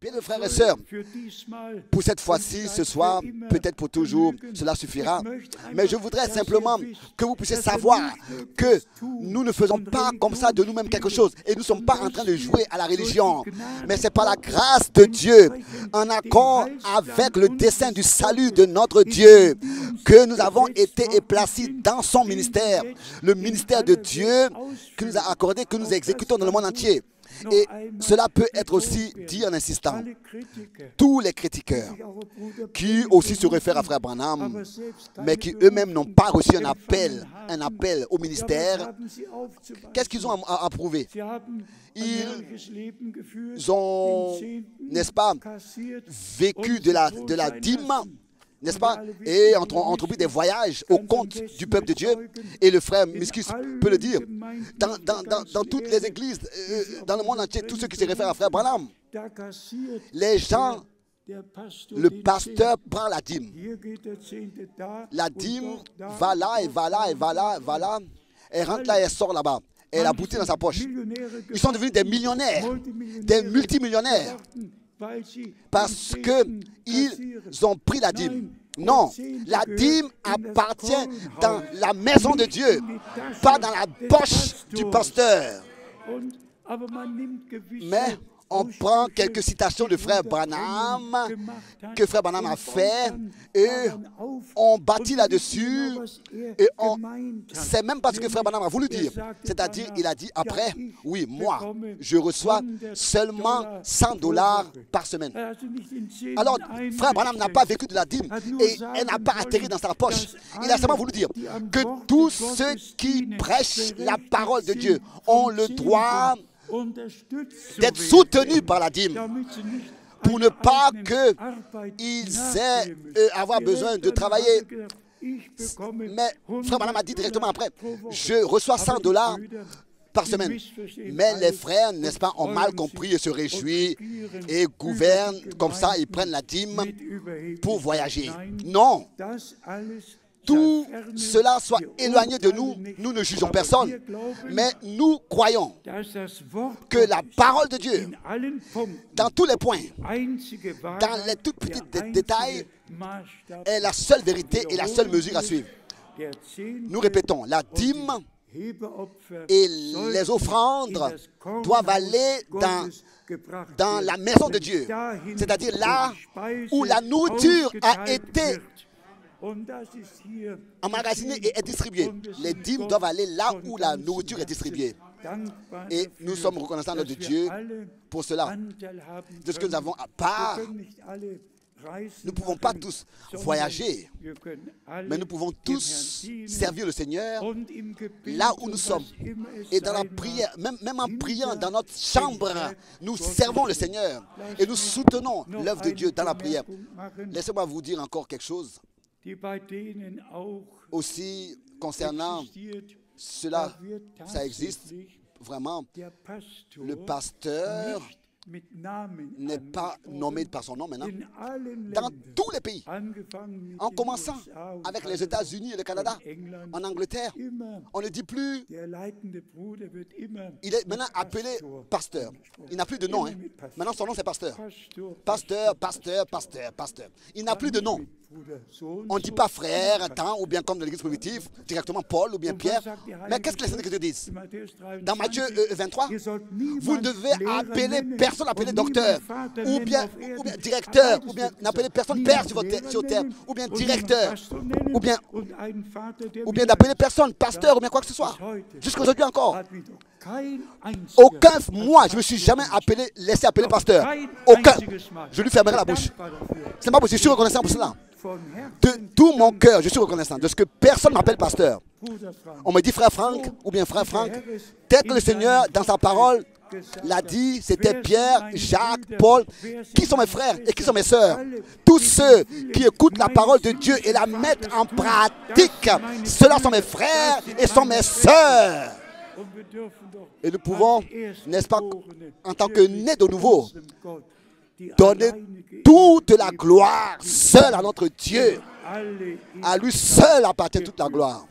Bien, les frères et sœurs, pour cette fois-ci, ce soir, peut-être pour toujours, cela suffira. Mais je voudrais simplement que vous puissiez savoir que nous ne faisons pas comme ça de nous-mêmes quelque chose. Et nous ne sommes pas en train de jouer à la religion. Mais c'est par la grâce de Dieu, en accord avec le dessein du salut de notre Dieu, que nous avons été placés dans son ministère. Le ministère de Dieu qui nous a accordé, que nous exécutons dans le monde entier. Et cela peut être aussi dit en insistant. Tous les critiqueurs qui aussi se réfèrent à Frère Branham, mais qui eux-mêmes n'ont pas reçu un appel au ministère, qu'est-ce qu'ils ont à prouver? Ils ont, n'est-ce pas, vécu de la dîme, n'est-ce pas, et entrepris des voyages au compte du peuple de Dieu. Et le frère Miskus peut le dire. Dans toutes les églises, dans le monde entier, tous ceux qui se réfèrent à frère Branham, les gens, le pasteur prend la dîme. La dîme va là, et va là, et va là, et va là. Elle rentre là et elle sort là-bas. Elle a bouté dans sa poche. Ils sont devenus des millionnaires, des multimillionnaires. Parce qu'ils ont pris la dîme. Non, la dîme appartient dans la maison de Dieu, pas dans la poche du pasteur. Mais on prend quelques citations de frère Branham, que frère Branham a fait, et on bâtit là-dessus, et on sait même pas ce que frère Branham a voulu dire. C'est-à-dire, il a dit après, oui, moi, je reçois seulement $100 par semaine. Alors, frère Branham n'a pas vécu de la dîme, et elle n'a pas atterri dans sa poche. Il a seulement voulu dire que tous ceux qui prêchent la parole de Dieu ont le droit d'être soutenus par la dîme, pour ne pas qu'ils aient avoir besoin de travailler. Mais frère Branham a dit directement après, je reçois $100 par semaine. Mais les frères, n'est-ce pas, ont mal compris et se réjouissent et gouvernent comme ça, ils prennent la dîme pour voyager. Non! Tout cela soit éloigné de nous, nous ne jugeons personne, mais nous croyons que la parole de Dieu, dans tous les points, dans les tout petits détails, est la seule vérité et la seule mesure à suivre. Nous répétons, la dîme et les offrandes doivent aller dans la maison de Dieu, c'est-à-dire là où la nourriture a été emmagasinée et est distribuée. Les dîmes doivent aller là où la nourriture est distribuée. Et nous sommes reconnaissants de Dieu pour cela, de ce que nous avons à part. Nous ne pouvons pas tous voyager, mais nous pouvons tous servir le Seigneur là où nous sommes. Et dans la prière, même en priant dans notre chambre, nous servons le Seigneur et nous soutenons l'œuvre de Dieu dans la prière. Laissez-moi vous dire encore quelque chose. Aussi, concernant cela, ça existe vraiment. Le pasteur n'est pas nommé par son nom maintenant. Dans tous les pays, en commençant avec les États-Unis et le Canada, en Angleterre, on ne dit plus, il est maintenant appelé pasteur. Il n'a plus de nom. Maintenant son nom c'est pasteur. Pasteur, pasteur, pasteur, pasteur. Il n'a plus de nom. On ne dit pas frère, tant, ou bien comme dans l'église primitive, directement Paul ou bien Pierre. Mais qu'est-ce que les Saintes Écritures disent? Dans Matthieu 23, vous ne devez appeler personne, appeler docteur, ou bien directeur, ou bien n'appeler personne père sur terre, ou bien directeur, ou bien d'appeler personne pasteur, ou bien quoi que ce soit. Jusqu'à aujourd'hui encore. Aucun, moi, je ne me suis jamais laissé appeler pasteur. Aucun. Je lui fermerai la bouche. C'est pas possible, je suis reconnaissant pour cela. De tout mon cœur, je suis reconnaissant de ce que personne m'appelle pasteur. On me dit frère Franck, ou bien frère Franck. Tel que le Seigneur, dans sa parole, l'a dit, c'était Pierre, Jacques, Paul. Qui sont mes frères et qui sont mes sœurs? Tous ceux qui écoutent la parole de Dieu et la mettent en pratique, ceux-là sont mes frères et sont mes sœurs. Et nous pouvons, n'est-ce pas, en tant que nés de nouveau, donner toute la gloire seule à notre Dieu. À lui seul appartient toute la gloire.